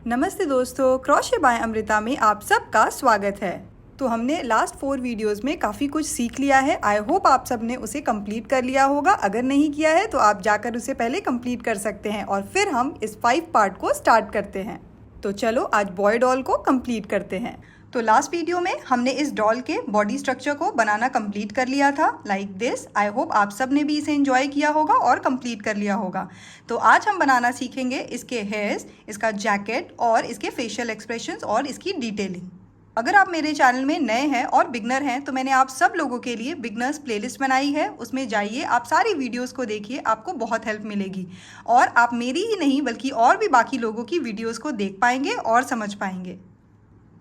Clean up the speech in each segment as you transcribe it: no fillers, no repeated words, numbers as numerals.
नमस्ते दोस्तों, crochet bye Amrita में आप सबका स्वागत है। तो हमने लास्ट 4 वीडियोस में काफ़ी कुछ सीख लिया है। आई होप आप सब ने उसे कंप्लीट कर लिया होगा। अगर नहीं किया है तो आप जाकर उसे पहले कंप्लीट कर सकते हैं और फिर हम इस 5 पार्ट को स्टार्ट करते हैं। तो चलो आज बॉय डॉल को कंप्लीट करते हैं। तो लास्ट वीडियो में हमने इस डॉल के बॉडी स्ट्रक्चर को बनाना कंप्लीट कर लिया था लाइक दिस। आई होप आप सब ने भी इसे एंजॉय किया होगा और कंप्लीट कर लिया होगा। तो आज हम बनाना सीखेंगे इसके हेयर्स, इसका जैकेट और इसके फेशियल एक्सप्रेशंस और इसकी डिटेलिंग। अगर आप मेरे चैनल में नए हैं और बिगनर हैं तो मैंने आप सब लोगों के लिए बिगनर्स प्लेलिस्ट बनाई है। उसमें जाइए, आप सारी वीडियोस को देखिए, आपको बहुत हेल्प मिलेगी और आप मेरी ही नहीं बल्कि और भी बाकी लोगों की वीडियोस को देख पाएंगे और समझ पाएंगे।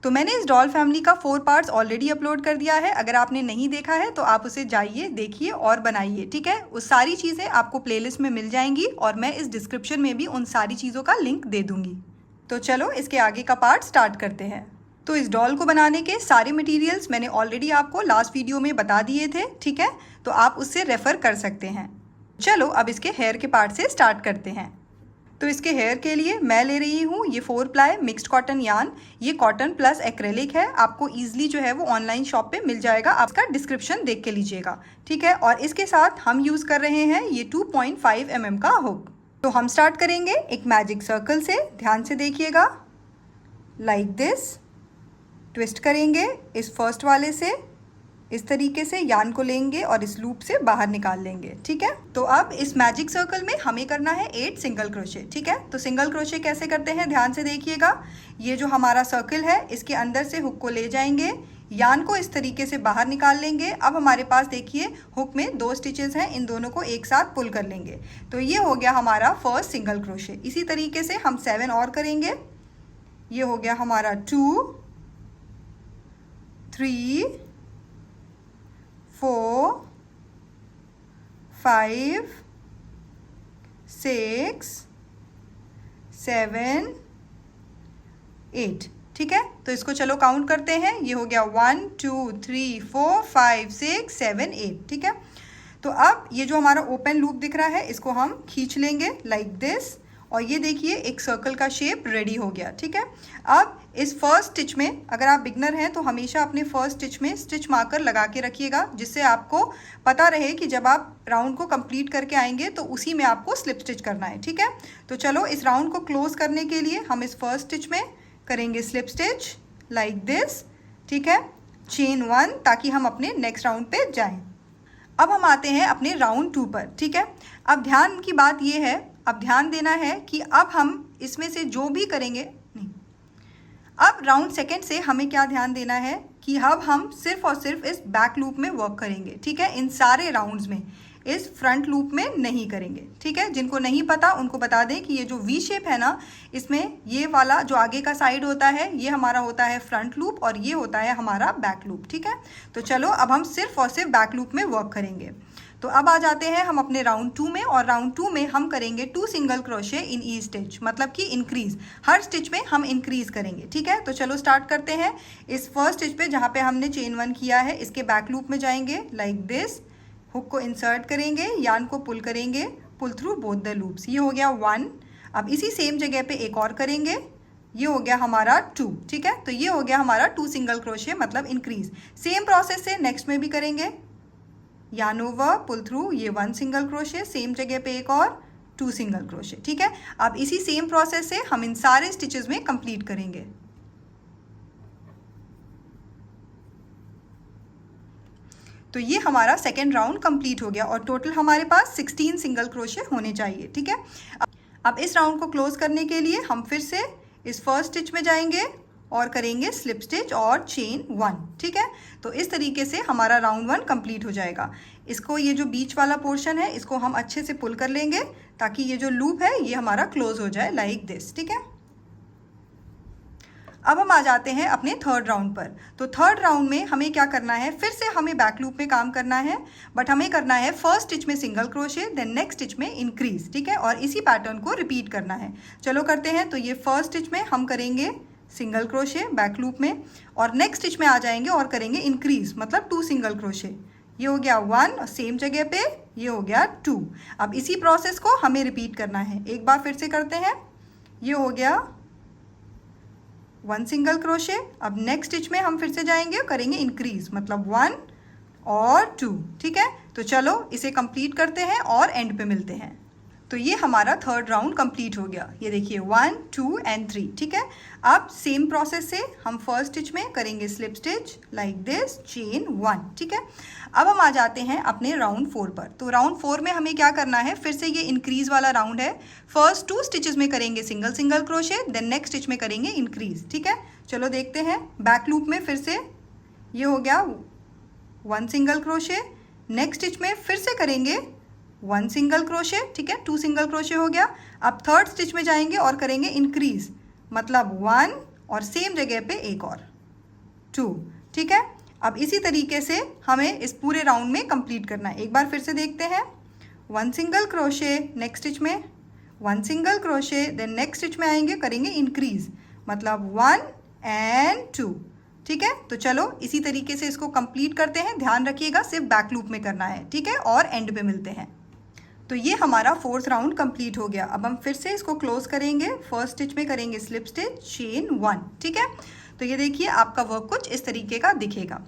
तो मैंने इस डॉल फैमिली का 4 पार्ट्स ऑलरेडी अपलोड कर दिया है। अगर आपने नहीं देखा है तो आप उसे जाइए, देखिए और बनाइए, ठीक है। उस सारी चीज़ें आपको प्लेलिस्ट में मिल जाएंगी और मैं इस डिस्क्रिप्शन में भी उन सारी चीज़ों का लिंक दे दूंगी। तो चलो इसके आगे का पार्ट स्टार्ट करते हैं। तो इस डॉल को बनाने के सारे मटेरियल्स मैंने ऑलरेडी आपको लास्ट वीडियो में बता दिए थे, ठीक है। तो आप उससे रेफ़र कर सकते हैं। चलो अब इसके हेयर के पार्ट से स्टार्ट करते हैं। तो इसके हेयर के लिए मैं ले रही हूँ ये 4 प्लाई मिक्स्ड कॉटन यार्न। ये कॉटन प्लस एक्रेलिक है। आपको ईजिली जो है वो ऑनलाइन शॉप पे मिल जाएगा। आप इसका डिस्क्रिप्शन देख के लीजिएगा, ठीक है। और इसके साथ हम यूज़ कर रहे हैं ये 2.5 mm का हुक। तो हम स्टार्ट करेंगे एक मैजिक सर्कल से। ध्यान से देखिएगा, लाइक दिस। ट्विस्ट करेंगे इस फर्स्ट वाले से, इस तरीके से यार्न को लेंगे और इस लूप से बाहर निकाल लेंगे, ठीक है। तो अब इस मैजिक सर्कल में हमें करना है 8 सिंगल क्रोशे, ठीक है। तो सिंगल क्रोशे कैसे करते हैं ध्यान से देखिएगा। ये जो हमारा सर्कल है इसके अंदर से हुक को ले जाएंगे, यार्न को इस तरीके से बाहर निकाल लेंगे। अब हमारे पास देखिए हुक में 2 स्टिचेस हैं, इन दोनों को एक साथ पुल कर लेंगे। तो ये हो गया हमारा फर्स्ट सिंगल क्रोशे। इसी तरीके से हम 7 और करेंगे। ये हो गया हमारा 2, 3, 4, 5, 6, 7, 8, ठीक है। तो इसको चलो काउंट करते हैं। ये हो गया 1, 2, 3, 4, 5, 6, 7, 8, ठीक है। तो अब ये जो हमारा ओपन लूप दिख रहा है इसको हम खींच लेंगे लाइक दिस और ये देखिए एक सर्कल का शेप रेडी हो गया, ठीक है। अब इस फर्स्ट स्टिच में अगर आप बिगनर हैं तो हमेशा अपने फर्स्ट स्टिच में स्टिच मार्कर लगा के रखिएगा, जिससे आपको पता रहे कि जब आप राउंड को कंप्लीट करके आएंगे तो उसी में आपको स्लिप स्टिच करना है, ठीक है। तो चलो इस राउंड को क्लोज करने के लिए हम इस फर्स्ट स्टिच में करेंगे स्लिप स्टिच लाइक दिस, ठीक है। चेन 1 ताकि हम अपने नेक्स्ट राउंड पे जाएं। अब हम आते हैं अपने राउंड 2 पर, ठीक है। अब ध्यान की बात ये है, अब ध्यान देना है कि अब हम इसमें से जो भी करेंगे नहीं, अब राउंड सेकंड से हमें क्या ध्यान देना है कि अब हम सिर्फ और सिर्फ इस बैक लूप में वर्क करेंगे, ठीक है। इन सारे राउंड्स में इस फ्रंट लूप में नहीं करेंगे, ठीक है। जिनको नहीं पता उनको बता दें कि ये जो वी शेप है ना, इसमें ये वाला जो आगे का साइड होता है ये हमारा होता है फ्रंट लूप और ये होता है हमारा बैक लूप, ठीक है। तो चलो अब हम सिर्फ और सिर्फ बैक लूप में वर्क करेंगे। तो अब आ जाते हैं हम अपने राउंड 2 में और राउंड 2 में हम करेंगे 2 single crochet in each stitch, मतलब कि इंक्रीज। हर स्टिच में हम इंक्रीज करेंगे, ठीक है। तो चलो स्टार्ट करते हैं। इस फर्स्ट स्टिच पे जहाँ पे हमने चेन 1 किया है इसके बैक लूप में जाएंगे लाइक दिस, हुक को इंसर्ट करेंगे, यार्न को पुल करेंगे, pull through both the loops. ये हो गया 1। अब इसी सेम जगह पे एक और करेंगे, ये हो गया हमारा 2, ठीक है। तो ये हो गया हमारा 2 सिंगल क्रोशे मतलब इंक्रीज। सेम प्रोसेस से नेक्स्ट में भी करेंगे, यार्न ओवर, पुल थ्रू, ये 1 सिंगल क्रोशे, सेम जगह पे एक और 2 सिंगल क्रोशे, ठीक है। अब इसी सेम प्रोसेस से हम इन सारे स्टिचेस में कंप्लीट करेंगे। तो ये हमारा सेकेंड राउंड कंप्लीट हो गया और टोटल हमारे पास 16 सिंगल क्रोशे होने चाहिए, ठीक है। अब इस राउंड को क्लोज करने के लिए हम फिर से इस फर्स्ट स्टिच में जाएंगे और करेंगे स्लिप स्टिच और चेन 1, ठीक है। तो इस तरीके से हमारा राउंड 1 कंप्लीट हो जाएगा। इसको ये जो बीच वाला पोर्शन है इसको हम अच्छे से पुल कर लेंगे ताकि ये जो लूप है ये हमारा क्लोज हो जाए लाइक दिस, ठीक है। अब हम आ जाते हैं अपने थर्ड राउंड पर। तो थर्ड राउंड में हमें क्या करना है, फिर से हमें बैक लूप में काम करना है, बट हमें करना है फर्स्ट स्टिच में single crochet, then next stitch में इंक्रीज, ठीक है। और इसी पैटर्न को रिपीट करना है। चलो करते हैं। तो ये फर्स्ट स्टिच में हम करेंगे सिंगल क्रोशे बैक लूप में और नेक्स्ट स्टिच में आ जाएंगे और करेंगे इंक्रीज, मतलब 2 सिंगल क्रोशे। ये हो गया 1 और सेम जगह पे ये हो गया 2। अब इसी प्रोसेस को हमें रिपीट करना है। एक बार फिर से करते हैं। ये हो गया 1 सिंगल क्रोशे। अब नेक्स्ट स्टिच में हम फिर से जाएंगे, करेंगे इंक्रीज, मतलब 1 और 2। ठीक है, तो चलो इसे कंप्लीट करते हैं और एंड पे मिलते हैं। तो ये हमारा थर्ड राउंड कंप्लीट हो गया। ये देखिए 1 2 एंड 3। ठीक है, अब सेम प्रोसेस से हम फर्स्ट स्टिच में करेंगे slip stitch like this, chain 1। ठीक है, अब हम आ जाते हैं अपने राउंड 4 पर। तो राउंड 4 में हमें क्या करना है, फिर से ये इंक्रीज वाला राउंड है। फर्स्ट 2 स्टिचेस में करेंगे single single crochet, then next stitch में करेंगे इंक्रीज। ठीक है, चलो देखते हैं। बैक लूप में फिर से ये हो गया 1 सिंगल क्रोशे, नेक्स्ट स्टिच में फिर से करेंगे 1 सिंगल क्रोशे। ठीक है, 2 सिंगल क्रोशे हो गया। अब थर्ड स्टिच में जाएंगे और करेंगे इंक्रीज, मतलब 1 और सेम जगह पे एक और 2। ठीक है, अब इसी तरीके से हमें इस पूरे राउंड में कंप्लीट करना है। एक बार फिर से देखते हैं। 1 सिंगल क्रोशे, नेक्स्ट स्टिच में 1 single crochet, then next stitch में आएंगे, करेंगे इंक्रीज, मतलब 1 एंड 2। ठीक है, तो चलो इसी तरीके से इसको कंप्लीट करते हैं। ध्यान रखिएगा सिर्फ बैक लूप में करना है। ठीक है, और एंड पे मिलते हैं। तो ये हमारा फोर्थ राउंड कंप्लीट हो गया। अब हम फिर से इसको क्लोज करेंगे। फर्स्ट स्टिच में करेंगे स्लिप स्टिच, चेन 1। ठीक है, तो ये देखिए आपका वर्क कुछ इस तरीके का दिखेगा।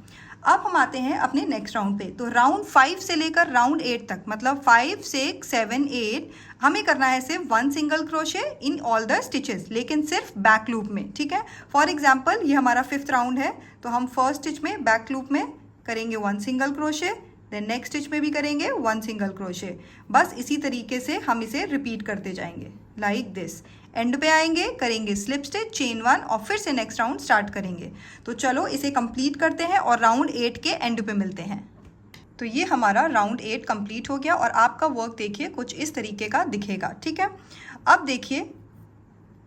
अब हम आते हैं अपने नेक्स्ट राउंड पे। तो राउंड 5 से लेकर राउंड 8 तक, मतलब 5 6 7 8 हमें करना है सिर्फ 1 single crochet in all the stitches, लेकिन सिर्फ बैक लूप में। ठीक है, फॉर एग्जाम्पल ये हमारा 5th राउंड है, तो हम फर्स्ट स्टिच में बैक लूप में करेंगे 1 single crochet, then next stitch में भी करेंगे 1 सिंगल क्रोशे। बस इसी तरीके से हम इसे रिपीट करते जाएंगे लाइक दिस। एंड पे आएंगे, करेंगे स्लिप स्टिच, चेन 1 और फिर से नेक्स्ट राउंड स्टार्ट करेंगे। तो चलो इसे कंप्लीट करते हैं और राउंड 8 के एंड पे मिलते हैं। तो ये हमारा राउंड 8 कंप्लीट हो गया और आपका वर्क देखिए कुछ इस तरीके का दिखेगा। ठीक है, अब देखिए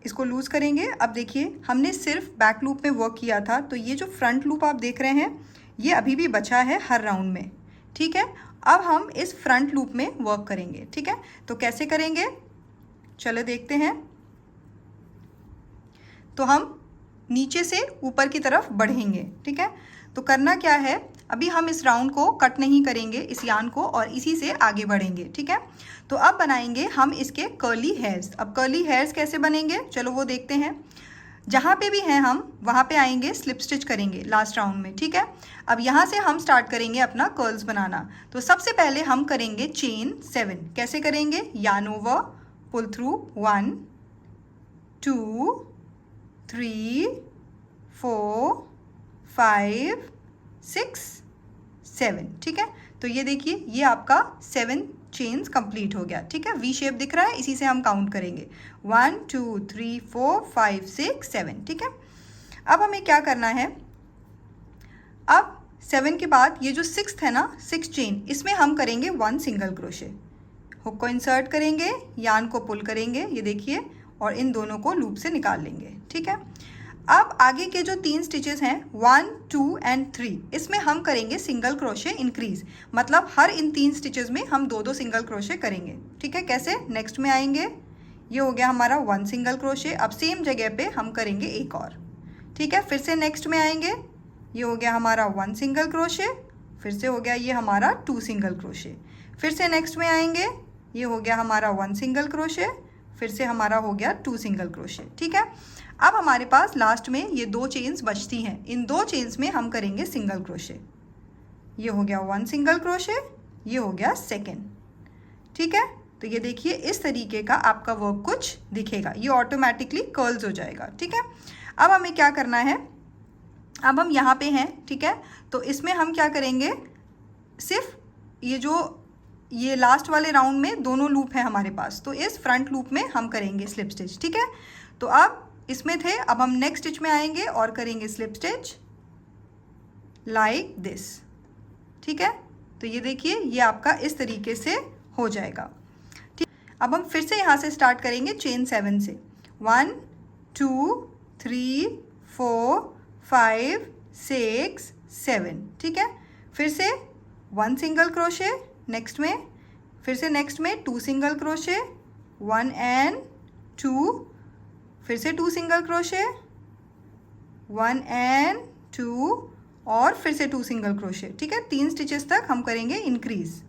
इसको लूज करेंगे। अब देखिए हमने सिर्फ बैक लूप में वर्क किया था, तो ये जो फ्रंट लूप आप देख रहे हैं ये अभी भी बचा है हर राउंड में। ठीक है, अब हम इस फ्रंट लूप में वर्क करेंगे। ठीक है, तो कैसे करेंगे चलो देखते हैं। तो हम नीचे से ऊपर की तरफ बढ़ेंगे। ठीक है, तो करना क्या है, अभी हम इस राउंड को कट नहीं करेंगे, इस यान को, और इसी से आगे बढ़ेंगे। ठीक है, तो अब बनाएंगे हम इसके कर्ली हेयर्स। अब कर्ली हेयर्स कैसे बनेंगे चलो वो देखते हैं। जहाँ पे भी हैं हम वहाँ पे आएंगे, स्लिप स्टिच करेंगे लास्ट राउंड में। ठीक है, अब यहाँ से हम स्टार्ट करेंगे अपना कर्ल्स बनाना। तो सबसे पहले हम करेंगे चेन 7। कैसे करेंगे, यान ओवर, पुल थ्रू 1 2 3 4 5 6 7। ठीक है, तो ये देखिए ये आपका 7 चेन्स कंप्लीट हो गया। ठीक है, वी शेप दिख रहा है, इसी से हम काउंट करेंगे 1 2 3 4 5 6 7। ठीक है, अब हमें क्या करना है, अब 7 के बाद ये जो 6th है ना, 6 चेन, इसमें हम करेंगे 1 सिंगल क्रोशे। हुक को इंसर्ट करेंगे, यान को पुल करेंगे, ये देखिए, और इन दोनों को लूप से निकाल लेंगे। ठीक है, अब आगे के जो 3 स्टिचेस हैं 1 2 एंड 3, इसमें हम करेंगे सिंगल क्रोशे इंक्रीज, मतलब हर इन 3 स्टिचेस में हम 2 सिंगल क्रोशे करेंगे। ठीक है, कैसे, नेक्स्ट में आएंगे, ये हो गया हमारा 1 सिंगल क्रोशे। अब सेम जगह पे हम करेंगे एक और। ठीक है, फिर से नेक्स्ट में आएंगे, ये हो गया हमारा 1 सिंगल क्रोशे, फिर से हो गया ये हमारा 2 सिंगल क्रोशे। फिर से नेक्स्ट में आएंगे, ये हो गया हमारा 1 सिंगल क्रोशे, फिर से हमारा हो गया 2 सिंगल क्रोशे। ठीक है, अब हमारे पास लास्ट में ये 2 चेन्स बचती हैं, इन 2 चेन्स में हम करेंगे सिंगल क्रोशे। ये हो गया 1 सिंगल क्रोशे, ये हो गया 2nd। ठीक है, तो ये देखिए इस तरीके का आपका वर्क कुछ दिखेगा, ये ऑटोमेटिकली कर्ल्स हो जाएगा। ठीक है, अब हमें क्या करना है, अब हम यहाँ पे हैं। ठीक है, तो इसमें हम क्या करेंगे, सिर्फ ये लास्ट वाले राउंड में दोनों लूप है हमारे पास, तो इस फ्रंट लूप में हम करेंगे स्लिप स्टिच। ठीक है, तो अब इसमें थे, अब हम नेक्स्ट स्टिच में आएंगे और करेंगे स्लिप स्टिच लाइक दिस। ठीक है, तो ये देखिए ये आपका इस तरीके से हो जाएगा। ठीक, अब हम फिर से यहाँ से स्टार्ट करेंगे चेन 7 से, 1 2 3 4 5 6 7। ठीक है, फिर से 1 सिंगल क्रोशे, नेक्स्ट में फिर से नेक्स्ट में 2 सिंगल क्रोशे, 1 एंड 2, फिर से 2 सिंगल क्रोशे, 1 एंड 2, और फिर से 2 सिंगल क्रोशे। ठीक है, 3 स्टिचेस तक हम करेंगे इंक्रीज।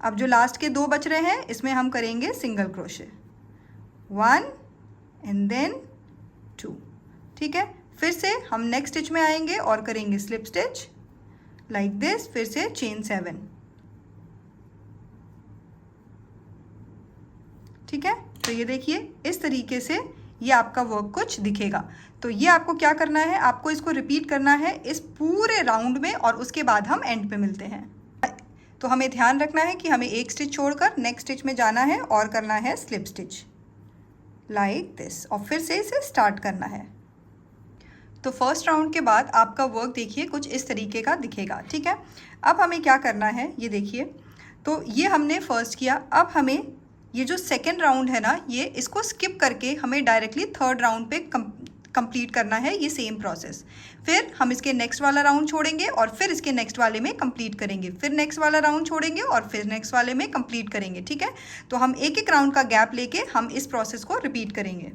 अब जो लास्ट के 2 बच रहे हैं इसमें हम करेंगे सिंगल क्रोशे, 1 एंड देन 2। ठीक है, फिर से हम नेक्स्ट स्टिच में आएंगे और करेंगे स्लिप स्टिच लाइक दिस, फिर से चेन 7। ठीक है, तो ये देखिए इस तरीके से ये आपका वर्क कुछ दिखेगा। तो ये आपको क्या करना है, आपको इसको रिपीट करना है इस पूरे राउंड में और उसके बाद हम एंड पे मिलते हैं। तो हमें ध्यान रखना है कि हमें एक स्टिच छोड़कर नेक्स्ट स्टिच में जाना है और करना है स्लिप स्टिच लाइक दिस और फिर से इसे स्टार्ट करना है। तो फर्स्ट राउंड के बाद आपका वर्क देखिए कुछ इस तरीके का दिखेगा। ठीक है, अब हमें क्या करना है, ये देखिए, तो ये हमने फर्स्ट किया। अब हमें ये जो सेकेंड राउंड है ना, ये इसको स्किप करके हमें डायरेक्टली थर्ड राउंड पे कंप्लीट करना है ये सेम प्रोसेस। फिर हम इसके नेक्स्ट वाला राउंड छोड़ेंगे और फिर इसके नेक्स्ट वाले में कंप्लीट करेंगे, फिर नेक्स्ट वाला राउंड छोड़ेंगे और फिर नेक्स्ट वाले में कंप्लीट करेंगे। ठीक है, तो हम एक एक राउंड का गैप लेके हम इस प्रोसेस को रिपीट करेंगे।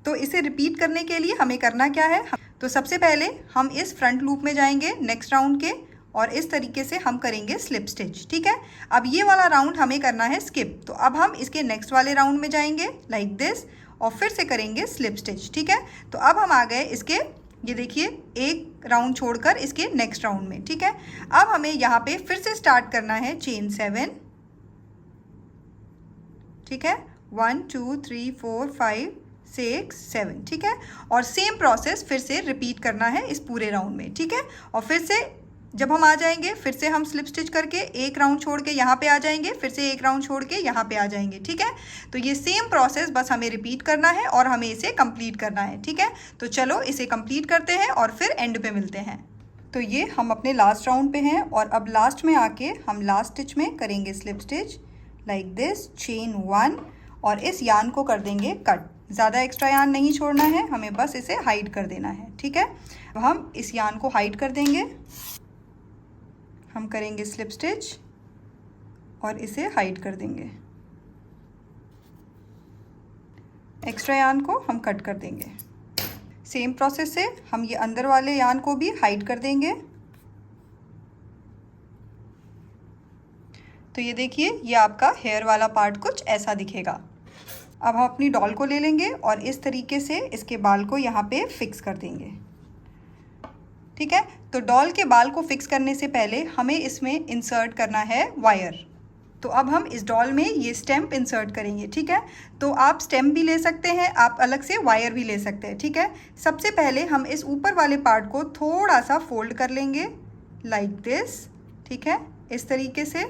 तो इसे रिपीट करने के लिए हमें करना क्या है, तो सबसे पहले हम इस फ्रंट लूप में जाएंगे नेक्स्ट राउंड के और इस तरीके से हम करेंगे स्लिप स्टिच। ठीक है, अब ये वाला राउंड हमें करना है स्किप, तो अब हम इसके नेक्स्ट वाले राउंड में जाएंगे लाइक दिस और फिर से करेंगे स्लिप स्टिच। ठीक है, तो अब हम आ गए इसके, ये देखिए, एक राउंड छोड़कर इसके नेक्स्ट राउंड में। ठीक है, अब हमें यहाँ पे फिर से स्टार्ट करना है चेन 7। ठीक है, 1 2 3 4 5 6 7। ठीक है, और सेम प्रोसेस फिर से रिपीट करना है इस पूरे राउंड में। ठीक है, और फिर से जब हम आ जाएंगे फिर से हम स्लिप स्टिच करके एक राउंड छोड़ के यहाँ पे आ जाएंगे, फिर से एक राउंड छोड़ के यहाँ पे आ जाएंगे। ठीक है, तो ये सेम प्रोसेस बस हमें रिपीट करना है और हमें इसे कंप्लीट करना है। ठीक है, तो चलो इसे कंप्लीट करते हैं और फिर एंड पे मिलते हैं। तो ये हम अपने लास्ट राउंड पे हैं और अब लास्ट में आके हम लास्ट स्टिच में करेंगे slip stitch like this, chain 1 और इस यान को कर देंगे कट। ज़्यादा एक्स्ट्रा यान नहीं छोड़ना है, हमें बस इसे हाइड कर देना है। ठीक है, अब हम इस यान को हाइड कर देंगे, हम करेंगे स्लिप स्टिच और इसे हाइड कर देंगे, एक्स्ट्रा यान को हम कट कर देंगे। सेम प्रोसेस से हम ये अंदर वाले यान को भी हाइड कर देंगे। तो ये देखिए ये आपका हेयर वाला पार्ट कुछ ऐसा दिखेगा। अब हम अपनी डॉल को ले लेंगे और इस तरीके से इसके बाल को यहाँ पे फिक्स कर देंगे। ठीक है, तो डॉल के बाल को फिक्स करने से पहले हमें इसमें इंसर्ट करना है वायर। तो अब हम इस डॉल में ये स्टेम्प इंसर्ट करेंगे। ठीक है, तो आप स्टेम्प भी ले सकते हैं, आप अलग से वायर भी ले सकते हैं। ठीक है, सबसे पहले हम इस ऊपर वाले पार्ट को थोड़ा सा फोल्ड कर लेंगे लाइक दिस। ठीक है, इस तरीके से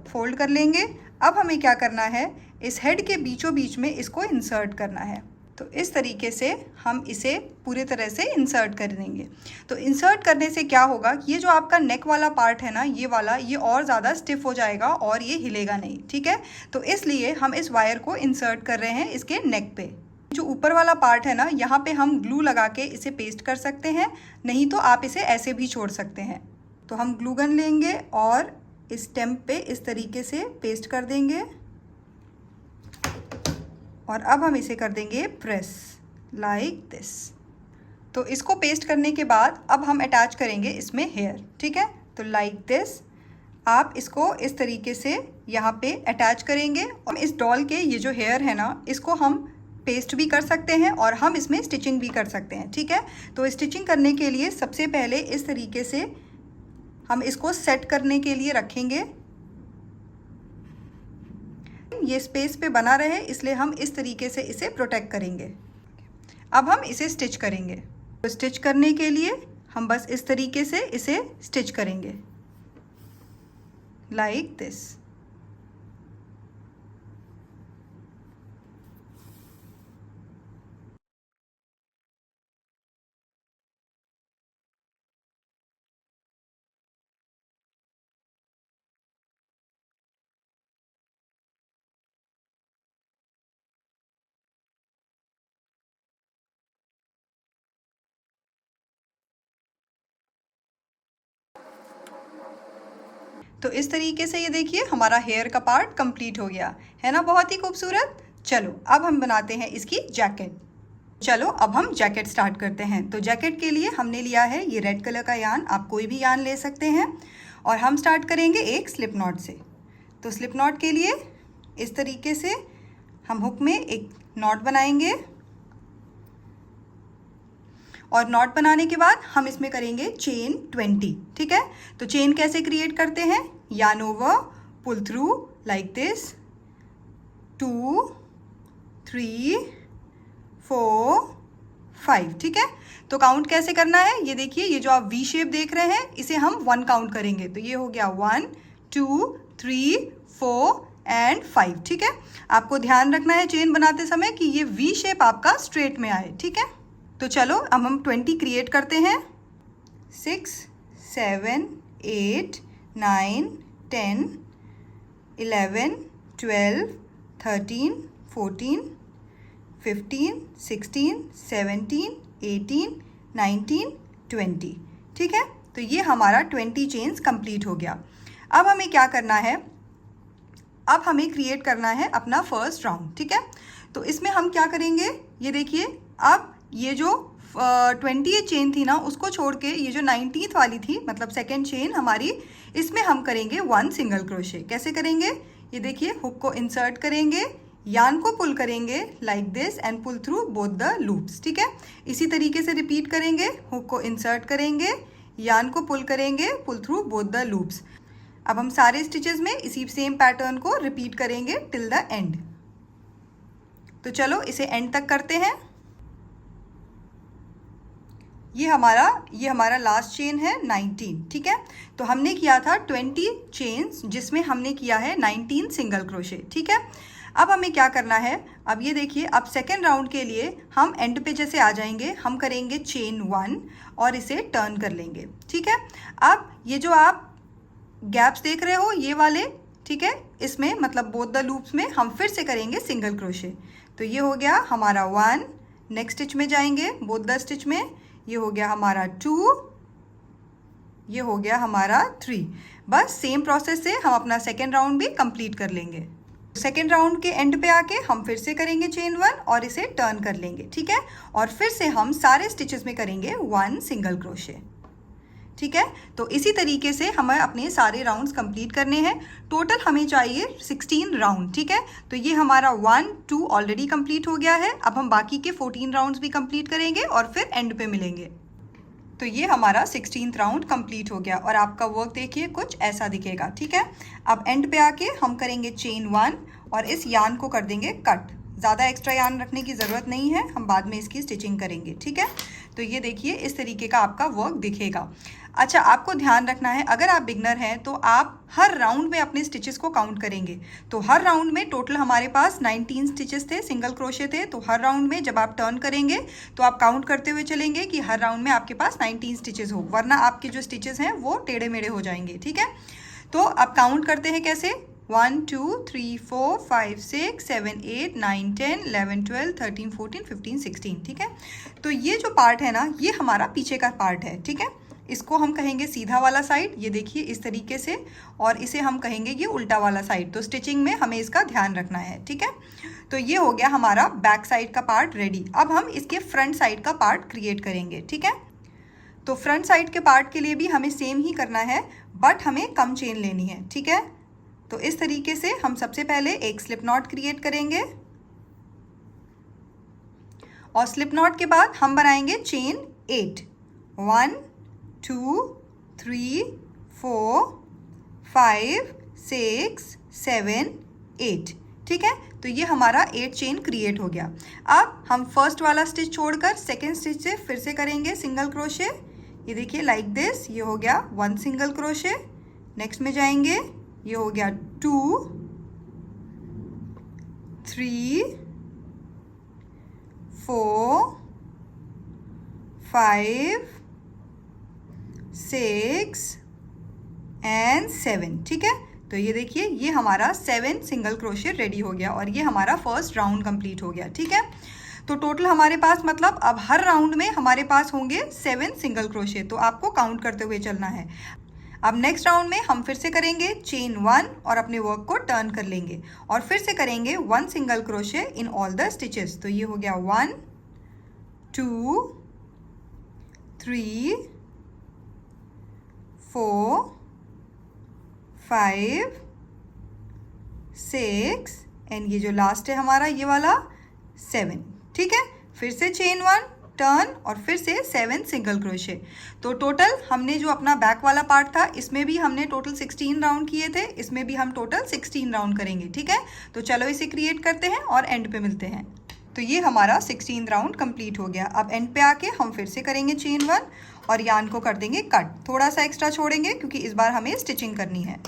फोल्ड कर लेंगे। अब हमें क्या करना है, इस हेड के बीचों बीच में इसको इंसर्ट करना है। तो इस तरीके से हम इसे पूरे तरह से इंसर्ट कर देंगे। तो इंसर्ट करने से क्या होगा, ये जो आपका नेक वाला पार्ट है ना, ये वाला, ये और ज़्यादा स्टिफ हो जाएगा और ये हिलेगा नहीं। ठीक है, तो इसलिए हम इस वायर को इंसर्ट कर रहे हैं इसके नेक पे। जो ऊपर वाला पार्ट है ना, यहाँ पे हम ग्लू लगा के इसे पेस्ट कर सकते हैं, नहीं तो आप इसे ऐसे भी छोड़ सकते हैं। तो हम ग्लू गन लेंगे और इस स्टेम्प पे इस तरीके से पेस्ट कर देंगे और अब हम इसे कर देंगे प्रेस लाइक दिस। तो इसको पेस्ट करने के बाद अब हम अटैच करेंगे इसमें हेयर। ठीक है, तो लाइक दिस आप इसको इस तरीके से यहाँ पे अटैच करेंगे और इस डॉल के ये जो हेयर है ना, इसको हम पेस्ट भी कर सकते हैं और हम इसमें स्टिचिंग भी कर सकते हैं। ठीक है, तो स्टिचिंग करने के लिए सबसे पहले इस तरीके से हम इसको सेट करने के लिए रखेंगे, ये स्पेस पे बना रहे इसलिए हम इस तरीके से इसे प्रोटेक्ट करेंगे। अब हम इसे स्टिच करेंगे। तो स्टिच करने के लिए हम बस इस तरीके से इसे स्टिच करेंगे लाइक दिस। तो इस तरीके से ये देखिए हमारा हेयर का पार्ट कंप्लीट हो गया है ना, बहुत ही खूबसूरत। चलो अब हम बनाते हैं इसकी जैकेट। चलो अब हम जैकेट स्टार्ट करते हैं। तो जैकेट के लिए हमने लिया है ये रेड कलर का यान, आप कोई भी यान ले सकते हैं और हम स्टार्ट करेंगे एक स्लिप नॉट से। तो स्लिप नॉट के लिए इस तरीके से हम हुक में एक नॉट बनाएंगे और नॉट बनाने के बाद हम इसमें करेंगे चेन 20, ठीक है। तो चेन कैसे क्रिएट करते हैं, yarn over, pull through like this, 2 3 4 5, ठीक है। तो काउंट कैसे करना है, ये देखिए, ये जो आप वी शेप देख रहे हैं इसे हम 1 काउंट करेंगे, तो ये हो गया 1 2 3 4 एंड 5, ठीक है। आपको ध्यान रखना है चेन बनाते समय कि ये वी शेप आपका स्ट्रेट में आए, ठीक है। तो चलो अब हम 20 क्रिएट करते हैं। 6 7 8 9 10 11 12 13 14 15 16 17 18 19 20, ठीक है। तो ये हमारा 20 चेन्स कंप्लीट हो गया। अब हमें क्या करना है, अब हमें क्रिएट करना है अपना फर्स्ट राउंड, ठीक है। तो इसमें हम क्या करेंगे, ये देखिए, अब ये जो 20 चेन थी ना उसको छोड़ के ये जो 19th वाली थी, मतलब सेकेंड चेन हमारी, इसमें हम करेंगे 1 सिंगल क्रोशे। कैसे करेंगे, ये देखिए, हुक को इंसर्ट करेंगे, यार्न को पुल करेंगे like this and pull through both the loops, ठीक है। इसी तरीके से रिपीट करेंगे, हुक को इंसर्ट करेंगे, यार्न को पुल करेंगे, pull through both the loops. अब हम सारे स्टिचेस में इसी सेम पैटर्न को रिपीट करेंगे टिल द एंड। तो चलो इसे एंड तक करते हैं। ये हमारा लास्ट चेन है 19, ठीक है। तो हमने किया था 20 चेन्स जिसमें हमने किया है 19 सिंगल क्रोशे, ठीक है। अब हमें क्या करना है, अब ये देखिए, अब सेकेंड राउंड के लिए हम एंड पे जैसे आ जाएंगे, हम करेंगे चेन 1 और इसे टर्न कर लेंगे, ठीक है। अब ये जो आप गैप्स देख रहे हो ये वाले, ठीक है, इसमें मतलब बोथ द लूप्स में हम फिर से करेंगे सिंगल क्रोशे। तो ये हो गया हमारा 1, नेक्स्ट स्टिच में जाएंगे बोथ द स्टिच में, ये हो गया हमारा 2, ये हो गया हमारा 3। बस सेम प्रोसेस से हम अपना सेकेंड राउंड भी कंप्लीट कर लेंगे। सेकेंड राउंड के एंड पे आके हम फिर से करेंगे चेन 1 और इसे टर्न कर लेंगे, ठीक है। और फिर से हम सारे स्टिचेस में करेंगे 1 सिंगल क्रोशे, ठीक है। तो इसी तरीके से हमें अपने सारे राउंड्स कंप्लीट करने हैं। टोटल हमें चाहिए 16 राउंड, ठीक है। तो ये हमारा 1 2 ऑलरेडी कंप्लीट हो गया है। अब हम बाकी के 14 राउंड्स भी कंप्लीट करेंगे और फिर एंड पे मिलेंगे। तो ये हमारा 16th राउंड कंप्लीट हो गया और आपका वर्क देखिए कुछ ऐसा दिखेगा, ठीक है। अब एंड पे आके हम करेंगे चेन 1 और इस यार्न को कर देंगे कट। ज़्यादा एक्स्ट्रा यार्न रखने की ज़रूरत नहीं है, हम बाद में इसकी स्टिचिंग करेंगे, ठीक है। तो ये देखिए इस तरीके का आपका वर्क दिखेगा। अच्छा, आपको ध्यान रखना है, अगर आप बिगनर हैं तो आप हर राउंड में अपने स्टिचेस को काउंट करेंगे। तो हर राउंड में टोटल हमारे पास 19 स्टिचेस थे, सिंगल क्रोशे थे। तो हर राउंड में जब आप टर्न करेंगे तो आप काउंट करते हुए चलेंगे कि हर राउंड में आपके पास 19 स्टिचेस हो, वरना आपके जो स्टिचेस हैं वो टेढ़े मेढ़े हो जाएंगे, ठीक है। तो अब काउंट करते हैं कैसे, 1 2 3 4 5 6 7 8 9 10 11 12 13 14 15 16, ठीक है। तो ये जो पार्ट है ना, ये हमारा पीछे का पार्ट है, ठीक है। इसको हम कहेंगे सीधा वाला साइड, ये देखिए इस तरीके से, और इसे हम कहेंगे ये उल्टा वाला साइड। तो स्टिचिंग में हमें इसका ध्यान रखना है, ठीक है। तो ये हो गया हमारा बैक साइड का पार्ट रेडी। अब हम इसके फ्रंट साइड का पार्ट क्रिएट करेंगे, ठीक है। तो फ्रंट साइड के पार्ट के लिए भी हमें सेम ही करना है, बट हमें कम चेन लेनी है, ठीक है। तो इस तरीके से हम सबसे पहले एक स्लिप नॉट क्रिएट करेंगे और स्लिप नॉट के बाद हम बनाएंगे चेन 8, 1 2 3 4 5 6 7 8, ठीक है। तो ये हमारा 8 चेन क्रिएट हो गया। अब हम फर्स्ट वाला स्टिच छोड़कर सेकेंड स्टिच से फिर से करेंगे सिंगल क्रोशे। ये देखिए लाइक दिस, ये हो गया 1 सिंगल क्रोशे। नेक्स्ट में जाएंगे, ये हो गया 2 3 4 5 6 एंड 7, ठीक है। तो ये देखिए ये हमारा 7 सिंगल क्रोशे रेडी हो गया और ये हमारा फर्स्ट राउंड कंप्लीट हो गया, ठीक है। तो टोटल हमारे पास मतलब अब हर राउंड में हमारे पास होंगे 7 सिंगल क्रोशे, तो आपको काउंट करते हुए चलना है। अब नेक्स्ट राउंड में हम फिर से करेंगे चेन 1 और अपने वर्क को टर्न कर लेंगे और फिर से करेंगे 1 single crochet in all the stitches. तो ये हो गया 1 2 3 4 5 6 एंड ये जो लास्ट है हमारा ये वाला 7, ठीक है। फिर से चेन 1 टर्न और फिर से 7 सिंगल क्रोशे। तो टोटल हमने जो अपना बैक वाला पार्ट था इसमें भी हमने टोटल 16 राउंड किए थे, इसमें भी हम टोटल 16 राउंड करेंगे। ठीक है, तो चलो इसे क्रिएट करते हैं और एंड पे मिलते हैं। तो ये हमारा 16 राउंड कंप्लीट हो गया। अब एंड पे आके हम फिर से करेंगे चेन 1 और यार्न को कर देंगे कट। थोड़ा सा एक्स्ट्रा छोड़ेंगे क्योंकि इस बार हमें स्टिचिंग करनी है।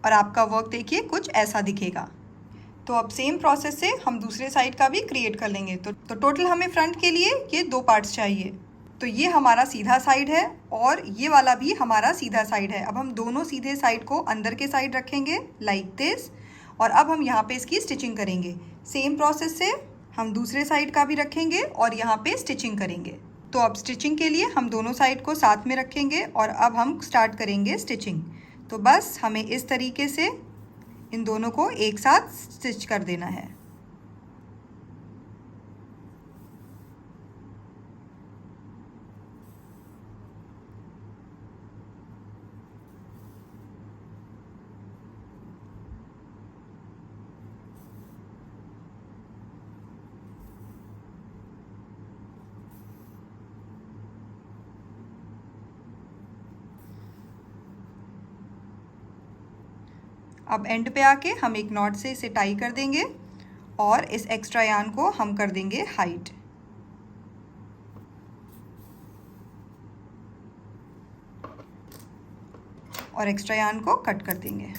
और आपका वर्क देखिए कुछ ऐसा दिखेगा। तो अब सेम प्रोसेस से हम दूसरे साइड का भी क्रिएट कर लेंगे। तो टोटल हमें फ्रंट के लिए ये 2 पार्ट्स चाहिए। तो ये हमारा सीधा साइड है और ये वाला भी हमारा सीधा साइड है। अब हम दोनों सीधे साइड को अंदर के साइड रखेंगे लाइक दिस, और अब हम यहाँ पे इसकी स्टिचिंग करेंगे। सेम प्रोसेस से हम दूसरे साइड का भी रखेंगे और यहाँ पे स्टिचिंग करेंगे। तो अब स्टिचिंग के लिए हम दोनों साइड को साथ में रखेंगे और अब हम स्टार्ट करेंगे स्टिचिंग। तो बस हमें इस तरीके से इन दोनों को एक साथ स्टिच कर देना है। अब एंड पे आके हम एक नॉट से इसे टाई कर देंगे और इस एक्स्ट्रा यार्न को हम कर देंगे हाइड। और एक्स्ट्रा यार्न को कट कर देंगे।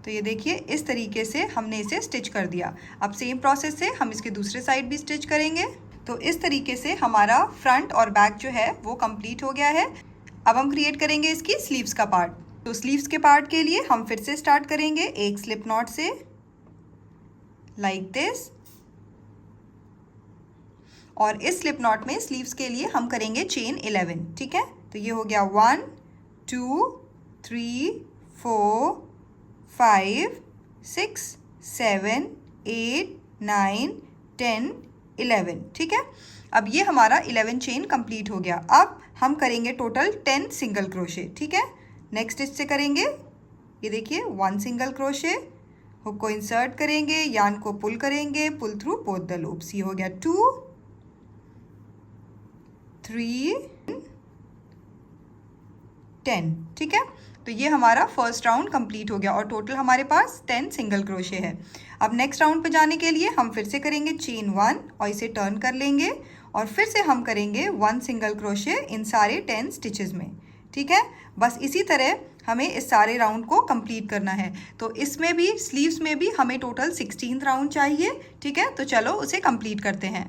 तो ये देखिए इस तरीके से हमने इसे स्टिच कर दिया। अब सेम प्रोसेस से हम इसके दूसरे साइड भी स्टिच करेंगे। तो इस तरीके से हमारा फ्रंट और बैक जो है वो कंप्लीट हो गया है। अब हम क्रिएट करेंगे इसकी स्लीव्स का पार्ट। तो स्लीव्स के पार्ट के लिए हम फिर से स्टार्ट करेंगे एक स्लिप नॉट से लाइक दिस, और इस स्लिप नॉट में स्लीव्स के लिए हम करेंगे चेन 11। ठीक है, तो ये हो गया 1 2 3 4 5 6 7 8 9 10 11। ठीक है, अब ये हमारा 11 चेन कंप्लीट हो गया। अब हम करेंगे टोटल 10 सिंगल क्रोशे। ठीक है, नेक्स्ट इससे करेंगे, ये देखिए 1 सिंगल क्रोशे, हुक को इंसर्ट करेंगे, यार्न को पुल करेंगे, pull through both the loops. ये हो गया 2 3 10। ठीक है, तो ये हमारा फर्स्ट राउंड कंप्लीट हो गया और टोटल हमारे पास 10 सिंगल क्रोशे है। अब नेक्स्ट राउंड पे जाने के लिए हम फिर से करेंगे चेन 1 और इसे टर्न कर लेंगे और फिर से हम करेंगे 1 सिंगल क्रोशे इन सारे 10 स्टिचेस में। ठीक है, बस इसी तरह हमें इस सारे राउंड को कंप्लीट करना है। तो इसमें भी स्लीव्स में भी हमें टोटल 16 राउंड चाहिए। ठीक है, तो चलो उसे कंप्लीट करते हैं।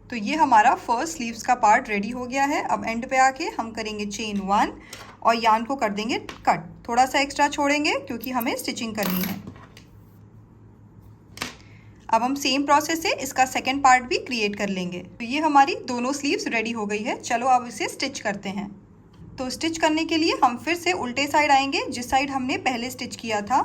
तो ये हमारा फर्स्ट स्लीव्स का पार्ट रेडी हो गया है। अब एंड पे आके हम करेंगे चेन 1 और यार्न को कर देंगे कट। थोड़ा सा एक्स्ट्रा छोड़ेंगे क्योंकि हमें स्टिचिंग करनी है। अब हम सेम प्रोसेस से इसका सेकंड पार्ट भी क्रिएट कर लेंगे। तो ये हमारी दोनों स्लीव्स रेडी हो गई है। चलो अब इसे स्टिच करते हैं। तो स्टिच करने के लिए हम फिर से उल्टे साइड आएंगे जिस साइड हमने पहले स्टिच किया था।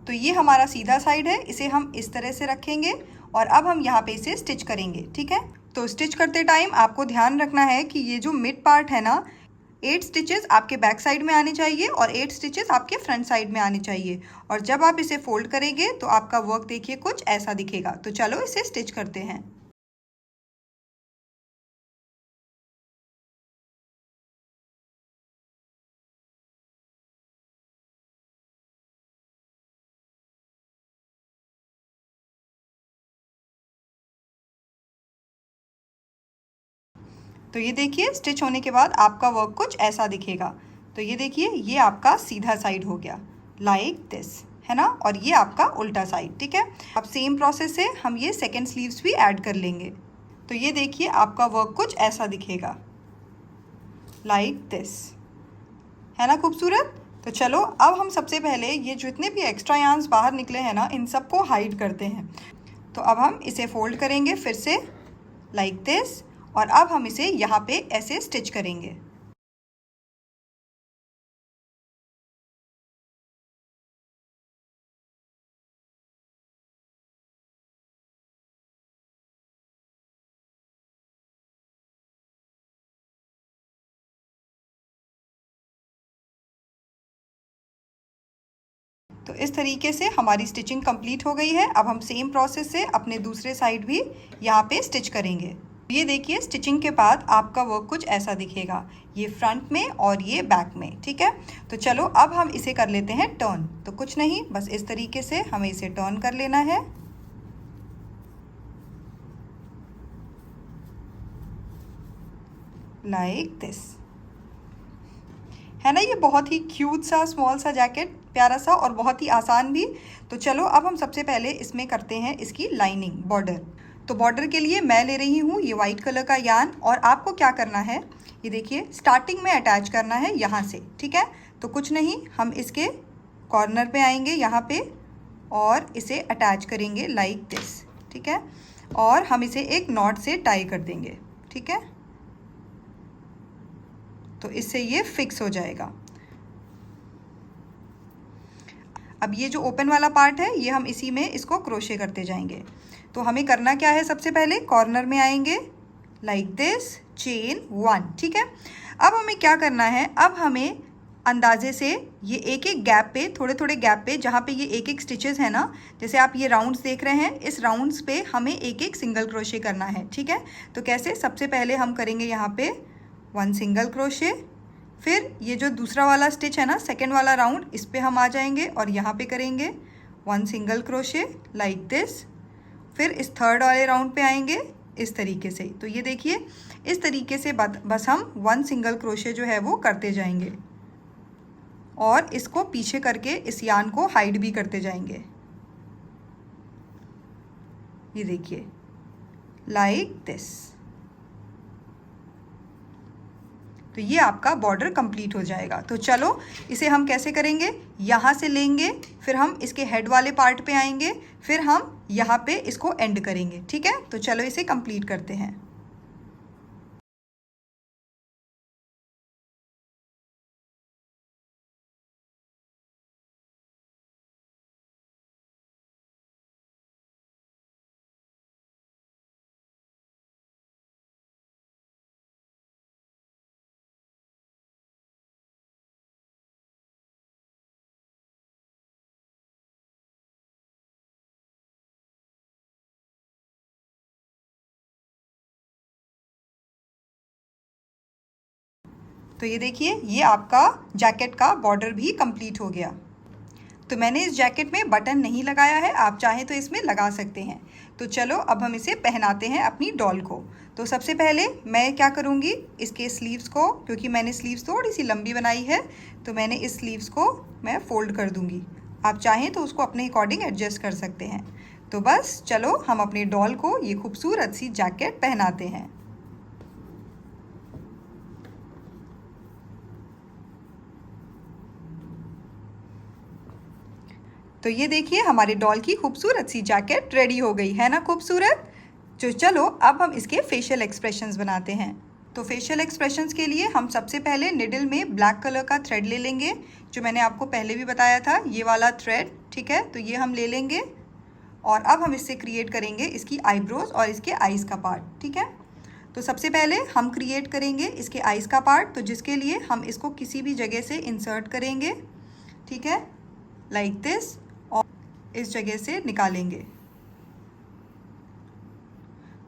तो ये हमारा सीधा साइड है, इसे हम इस तरह से रखेंगे और अब हम यहाँ पे इसे स्टिच करेंगे। ठीक है, तो स्टिच करते टाइम आपको ध्यान रखना है कि ये जो मिड पार्ट है ना, 8 स्टिचेस आपके बैक साइड में आने चाहिए और 8 स्टिचेस आपके फ्रंट साइड में आने चाहिए। और जब आप इसे फोल्ड करेंगे तो आपका वर्क देखिए कुछ ऐसा दिखेगा। तो चलो इसे स्टिच करते हैं। तो ये देखिए स्टिच होने के बाद आपका वर्क कुछ ऐसा दिखेगा। तो ये देखिए ये आपका सीधा साइड हो गया लाइक दिस, है ना, और ये आपका उल्टा साइड। ठीक है, अब सेम प्रोसेस से हम ये सेकेंड स्लीव्स भी ऐड कर लेंगे। तो ये देखिए आपका वर्क कुछ ऐसा दिखेगा लाइक दिस, है ना खूबसूरत। तो चलो अब हम सबसे पहले ये जितने भी एक्स्ट्रा यार्न्स बाहर निकले हैं ना, इन सबको हाइड करते हैं। तो अब हम इसे फोल्ड करेंगे फिर से लाइक दिस और अब हम इसे यहाँ पे ऐसे स्टिच करेंगे। तो तो इस तरीके से हमारी स्टिचिंग कंप्लीट हो गई है। अब हम सेम प्रोसेस से अपने दूसरे साइड भी यहाँ पे स्टिच करेंगे। ये देखिए स्टिचिंग के बाद आपका वर्क कुछ ऐसा दिखेगा, ये फ्रंट में और ये बैक में, ठीक है। तो चलो अब हम इसे कर लेते हैं टर्न। तो कुछ नहीं, बस इस तरीके से हमें इसे टर्न कर लेना है। लाइक दिस, है ना, ये बहुत ही क्यूट सा स्मॉल सा जैकेट, प्यारा सा और बहुत ही आसान भी। तो चलो अब हम सबसे पहले इसमें करते हैं इसकी लाइनिंग, बॉर्डर। तो बॉर्डर के लिए मैं ले रही हूँ ये वाइट कलर का यार्न, और आपको क्या करना है, ये देखिए स्टार्टिंग में अटैच करना है यहाँ से, ठीक है। तो कुछ नहीं, हम इसके कॉर्नर पे आएंगे यहाँ पे और इसे अटैच करेंगे लाइक दिस, ठीक है। और हम इसे एक नॉट से टाई कर देंगे, ठीक है। तो इससे ये फिक्स हो जाएगा। अब ये जो ओपन वाला पार्ट है ये हम इसी में इसको क्रोशे करते जाएंगे। तो हमें करना क्या है, सबसे पहले कॉर्नर में आएंगे लाइक दिस, चेन 1, ठीक है। अब हमें क्या करना है, अब हमें अंदाजे से ये एक एक गैप पे, थोड़े थोड़े गैप पे, जहाँ पे ये एक एक स्टिचेस है ना, जैसे आप ये राउंड्स देख रहे हैं, इस राउंड्स पे हमें एक एक सिंगल क्रोशे करना है, ठीक है। तो कैसे, सबसे पहले हम करेंगे यहाँ पे 1 सिंगल क्रोशे, फिर ये जो दूसरा वाला स्टिच है ना, सेकेंड वाला राउंड, इस पे हम आ जाएंगे और यहाँ पे करेंगे 1 सिंगल क्रोशे लाइक दिस। फिर इस थर्ड वाले राउंड पे आएंगे इस तरीके से। तो ये देखिए इस तरीके से बस हम 1 सिंगल क्रोशे जो है वो करते जाएंगे और इसको पीछे करके इस यार्न को हाइड भी करते जाएंगे। ये देखिए लाइक दिस। तो ये आपका बॉर्डर कंप्लीट हो जाएगा। तो चलो इसे हम कैसे करेंगे, यहाँ से लेंगे, फिर हम इसके हेड वाले पार्ट पे आएंगे, फिर हम यहाँ पे इसको एंड करेंगे, ठीक है। तो चलो इसे कंप्लीट करते हैं। तो ये देखिए ये आपका जैकेट का बॉर्डर भी कंप्लीट हो गया। तो मैंने इस जैकेट में बटन नहीं लगाया है, आप चाहें तो इसमें लगा सकते हैं। तो चलो अब हम इसे पहनाते हैं अपनी डॉल को। तो सबसे पहले मैं क्या करूँगी, इसके स्लीव्स को, क्योंकि मैंने स्लीव्स थोड़ी सी लंबी बनाई है, तो मैंने इस स्लीव्स को मैं फोल्ड कर दूँगी। आप चाहें तो उसको अपने अकॉर्डिंग एडजस्ट कर सकते हैं। तो बस चलो हम अपने डॉल को ये खूबसूरत सी जैकेट पहनाते हैं। तो ये देखिए हमारे डॉल की खूबसूरत सी जैकेट रेडी हो गई है ना, खूबसूरत। तो चलो अब हम इसके फेशियल एक्सप्रेशंस बनाते हैं। तो फेशियल एक्सप्रेशंस के लिए हम सबसे पहले निडल में ब्लैक कलर का थ्रेड ले लेंगे, जो मैंने आपको पहले भी बताया था, ये वाला थ्रेड, ठीक है। तो ये हम ले लेंगे और अब हम इससे क्रिएट करेंगे इसकी आईब्रोज और इसके आईज़ का पार्ट, ठीक है। तो सबसे पहले हम क्रिएट करेंगे इसके आईज़ का पार्ट, तो जिसके लिए हम इसको किसी भी जगह से इंसर्ट करेंगे, ठीक है, लाइक दिस, और इस जगह से निकालेंगे।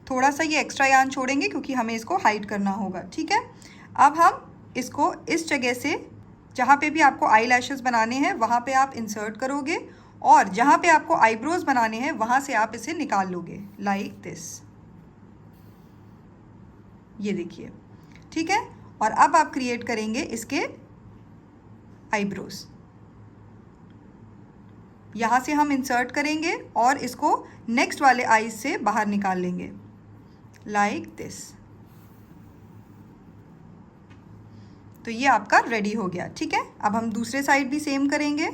थोड़ा सा ये एक्स्ट्रा यार्न छोड़ेंगे क्योंकि हमें इसको हाइड करना होगा, ठीक है। अब हम इसको इस जगह से, जहाँ पे भी आपको आई लैशेस बनाने हैं वहाँ पे आप इंसर्ट करोगे, और जहाँ पे आपको आईब्रोज बनाने हैं वहाँ से आप इसे निकाल लोगे लाइक दिस। ये देखिए, ठीक है। और अब आप क्रिएट करेंगे इसके आईब्रोज। यहाँ से हम इंसर्ट करेंगे और इसको नेक्स्ट वाले आईज से बाहर निकाल लेंगे लाइक दिस। तो ये आपका रेडी हो गया, ठीक है। अब हम दूसरे साइड भी सेम करेंगे।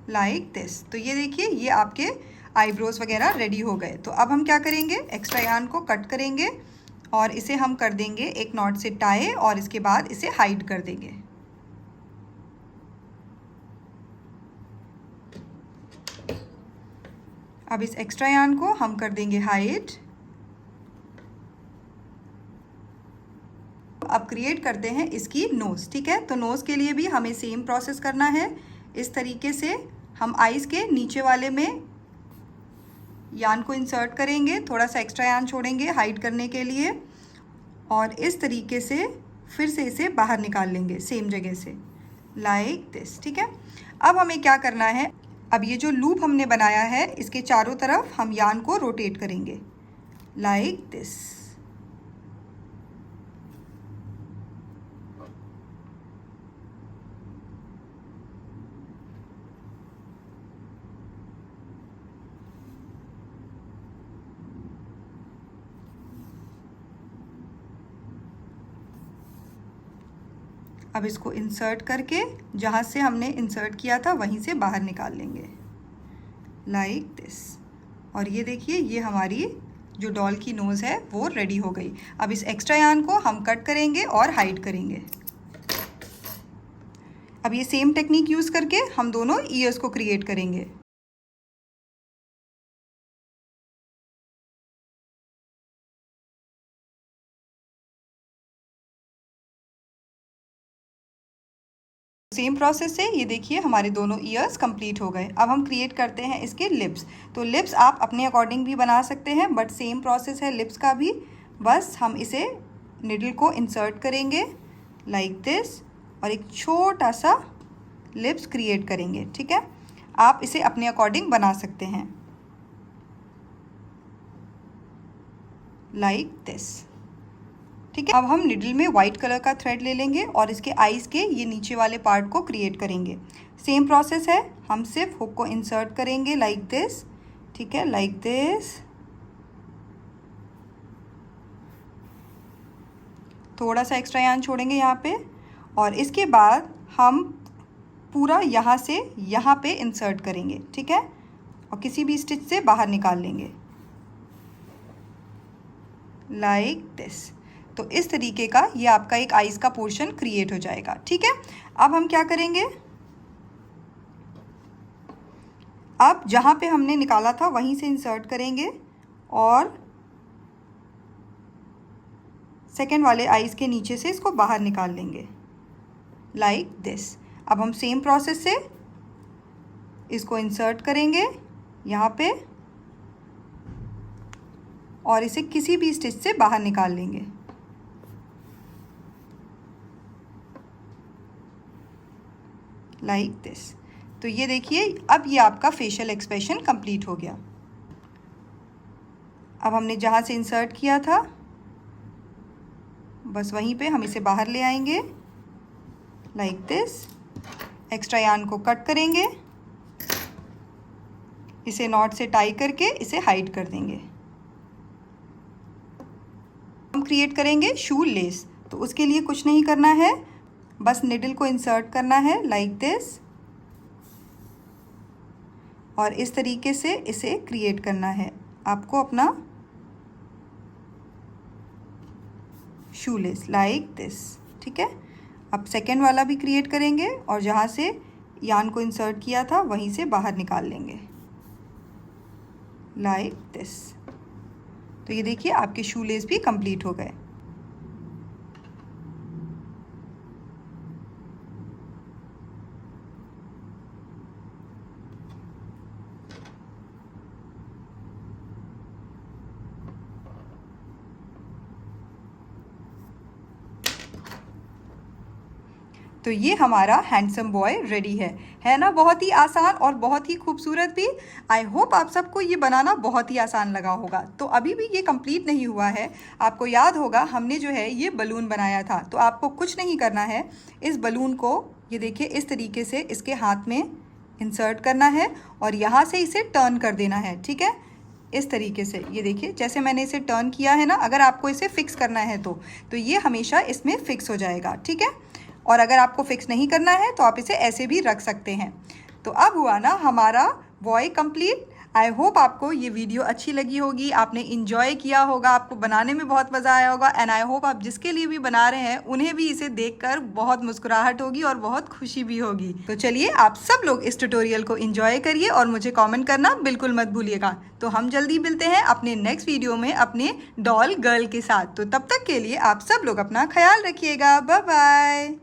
Like this. तो ये देखिए ये आपके आईब्रोज वगैरह रेडी हो गए। तो अब हम क्या करेंगे, एक्स्ट्रा यार्न को कट करेंगे और इसे हम कर देंगे एक नॉट से टाई, और इसके बाद इसे हाइड कर देंगे। अब इस एक्स्ट्रा यार्न को हम कर देंगे हाइड। अब क्रिएट करते हैं इसकी नोज़, ठीक है। तो नोज़ के लिए भी हमें सेम प्रोसेस करना है। इस तरीके से हम आइज़ के नीचे वाले में यार्न को इंसर्ट करेंगे, थोड़ा सा एक्स्ट्रा यार्न छोड़ेंगे हाइड करने के लिए, और इस तरीके से फिर से इसे बाहर निकाल लेंगे सेम जगह से, लाइक दिस, ठीक है। अब हमें क्या करना है, अब ये जो लूप हमने बनाया है इसके चारों तरफ हम यार्न को रोटेट करेंगे, लाइक दिस। अब इसको इंसर्ट करके जहाँ से हमने इंसर्ट किया था वहीं से बाहर निकाल लेंगे, लाइक दिस। और ये देखिए, ये हमारी जो डॉल की नोज़ है वो रेडी हो गई। अब इस एक्स्ट्रा यार्न को हम कट करेंगे और हाइड करेंगे। अब ये सेम टेक्निक यूज़ करके हम दोनों ईयर्स को क्रिएट करेंगे। सेम प्रोसेस से ये देखिए हमारे दोनों ईयर्स कंप्लीट हो गए। अब हम क्रिएट करते हैं इसके लिप्स। तो लिप्स आप अपने अकॉर्डिंग भी बना सकते हैं, बट सेम प्रोसेस है लिप्स का भी। बस हम इसे निडल को इंसर्ट करेंगे लाइक दिस और एक छोटा सा लिप्स क्रिएट करेंगे, ठीक है। आप इसे अपने अकॉर्डिंग बना सकते हैं, लाइक दिस, ठीक है। अब हम निडल में वाइट कलर का थ्रेड ले लेंगे और इसके आईज़ के ये नीचे वाले पार्ट को क्रिएट करेंगे। सेम प्रोसेस है, हम सिर्फ हुक को इंसर्ट करेंगे लाइक दिस, ठीक है, लाइक दिस। थोड़ा सा एक्स्ट्रा यार्न छोड़ेंगे यहाँ पे और इसके बाद हम पूरा यहाँ से यहाँ पे इंसर्ट करेंगे, ठीक है, और किसी भी स्टिच से बाहर निकाल लेंगे लाइक दिस। तो इस तरीके का ये आपका एक आइज़ का पोर्शन क्रिएट हो जाएगा, ठीक है। अब हम क्या करेंगे, अब जहाँ पे हमने निकाला था वहीं से इंसर्ट करेंगे और सेकेंड वाले आइज़ के नीचे से इसको बाहर निकाल लेंगे लाइक दिस। अब हम सेम प्रोसेस से इसको इंसर्ट करेंगे यहाँ पे और इसे किसी भी स्टिच से बाहर निकाल लेंगे लाइक दिस। तो ये देखिए, अब ये आपका फेशियल एक्सप्रेशन कंप्लीट हो गया। अब हमने जहाँ से इंसर्ट किया था बस वहीं पे हम इसे बाहर ले आएंगे लाइक दिस। एक्स्ट्रा यार्न को कट करेंगे, इसे नॉट से टाई करके इसे हाइड कर देंगे। हम क्रिएट करेंगे शू लेस। तो उसके लिए कुछ नहीं करना है, बस निडल को इंसर्ट करना है लाइक दिस और इस तरीके से इसे क्रिएट करना है आपको अपना शू लेस लाइक दिस, ठीक है। अब सेकेंड वाला भी क्रिएट करेंगे और जहाँ से यार्न को इंसर्ट किया था वहीं से बाहर निकाल लेंगे लाइक दिस। तो ये देखिए आपके शू लेस भी कंप्लीट हो गए। तो ये हमारा हैंडसम बॉय रेडी है ना। बहुत ही आसान और बहुत ही खूबसूरत भी। आई होप आप सबको ये बनाना बहुत ही आसान लगा होगा। तो अभी भी ये कंप्लीट नहीं हुआ है। आपको याद होगा हमने जो है ये बलून बनाया था। तो आपको कुछ नहीं करना है, इस बलून को ये देखिए इस तरीके से इसके हाथ में इंसर्ट करना है और यहाँ से इसे टर्न कर देना है, ठीक है, इस तरीके से। ये देखिए जैसे मैंने इसे टर्न किया है ना। अगर आपको इसे फिक्स करना है तो ये हमेशा इसमें फिक्स हो जाएगा, ठीक है। और अगर आपको फिक्स नहीं करना है तो आप इसे ऐसे भी रख सकते हैं। तो अब हुआ ना हमारा बॉय कंप्लीट। आई होप आपको ये वीडियो अच्छी लगी होगी, आपने इंजॉय किया होगा, आपको बनाने में बहुत मज़ा आया होगा। एंड आई होप आप जिसके लिए भी बना रहे हैं उन्हें भी इसे देखकर बहुत मुस्कुराहट होगी और बहुत खुशी भी होगी। तो चलिए आप सब लोग इस ट्यूटोरियल को इंजॉय करिए और मुझे कमेंट करना बिल्कुल मत भूलिएगा। तो हम जल्दी मिलते हैं अपने नेक्स्ट वीडियो में अपने डॉल गर्ल के साथ। तो तब तक के लिए आप सब लोग अपना ख्याल रखिएगा। Bye bye.